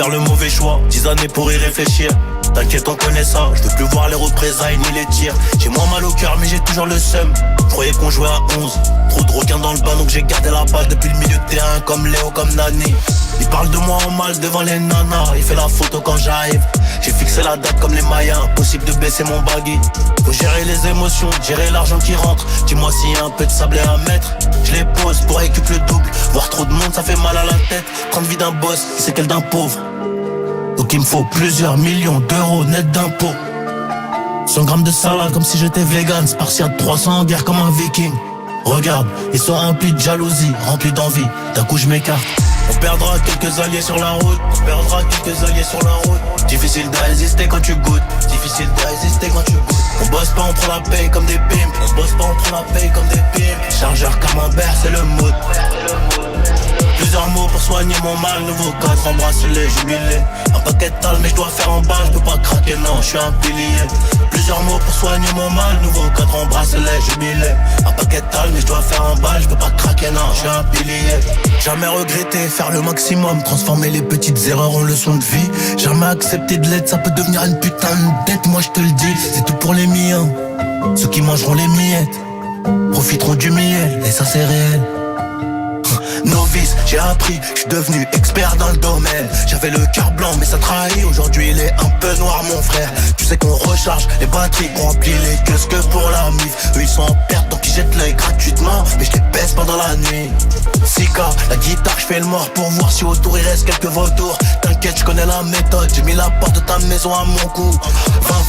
faire le mauvais choix, 10 années pour y réfléchir. T'inquiète, on connaît ça, je veux plus voir les représailles ni les tirs. J'ai moins mal au cœur mais j'ai toujours le seum. Croyais qu'on jouait à 11, trop de requins dans le bain donc j'ai gardé la balle depuis le milieu de terrain. Comme Léo, comme Nani. Il parle de moi en mal devant les nanas, il fait la photo quand j'arrive. J'ai fixé la date comme les Mayas, impossible de baisser mon baggy. Faut gérer les émotions, gérer l'argent qui rentre. Dis-moi s'il y a un peu de sable à mettre. Je les pose pour récupérer le double. Voir trop de monde ça fait mal à la tête. Prendre vie d'un boss, c'est qu'elle d'un pauvre. Donc il me faut plusieurs millions d'euros net d'impôts. 100 grammes de salade comme si j'étais vegan. Spartiate 300 en guerre comme un viking. Regarde, ils sont remplis de jalousie, remplis d'envie. D'un coup je m'écarte. On perdra quelques alliés sur la route. On perdra quelques alliés sur la route. Difficile de résister quand tu goûtes. Difficile de résister quand tu goûtes. On bosse pas, on prend la paye comme des pimps. On bosse pas, on prend la paye comme des pimps. Chargeur camembert, c'est le mood. Plusieurs mots pour soigner mon mal. Nouveau cadre, embrasse-les, jubilé. Un paquet de tal mais je dois faire en bas. Je peux pas craquer, non, je suis un pilier. Plusieurs mots pour soigner mon mal. Nouveau cadre, embrasse-les, jubilé. Un paquet de tal mais je dois faire en bas. Je peux pas craquer, non, je suis un pilier. Jamais regretter, faire le maximum. Transformer les petites erreurs en leçons de vie. Jamais accepter de l'aide, ça peut devenir une putain de dette. Moi je te le dis, c'est tout pour les miens. Ceux qui mangeront les miettes profiteront du miel, et ça c'est réel. Novice, j'ai appris, je suis devenu expert dans le domaine. J'avais le cœur blanc mais ça trahit. Aujourd'hui il est un peu noir mon frère. Tu sais qu'on recharge les batteries, qu'on remplit les queues que pour la mif. Eux ils sont en perte donc ils jettent l'œil gratuitement. Mais je les baisse pendant la nuit. Sika, la guitare je fais le mort pour voir si autour il reste quelques vautours. T'inquiète je connais la méthode, j'ai mis la porte de ta maison à mon cou.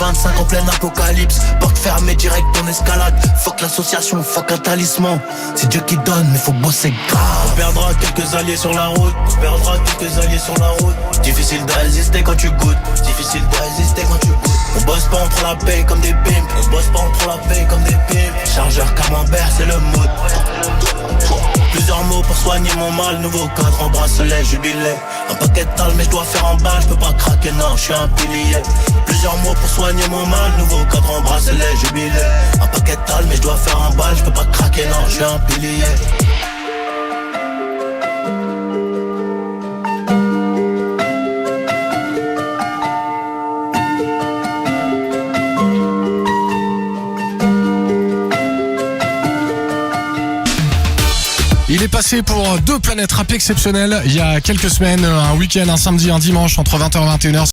20-25 en plein apocalypse, porte fermée direct ton escalade. Fuck l'association, fuck un talisman. C'est Dieu qui donne mais faut bosser grave. On perdra quelques alliés sur la route. On perdra quelques alliés sur la route. Difficile de résister quand tu goûtes. Difficile de résister quand tu goûtes. On bosse pas, on prend la paye comme des pimps. On bosse pas, on prend la paye comme des pimps. Chargeur camembert, c'est le mood. Plusieurs mots pour soigner mon mal. Nouveau cadre, embrasse-les, jubilé. Un paquet de tal mais je dois faire en bas. Je peux pas craquer, non, je suis un pilier. Plusieurs mots pour soigner mon mal. Nouveau cadre, embrasse-les, jubilé. Un paquet de tal mais je dois faire en bas. Je peux pas craquer, non, je suis un pilier. Il est passé pour deux planètes rap exceptionnelles il y a quelques semaines, un week-end, un samedi, un dimanche entre 20h et 21h.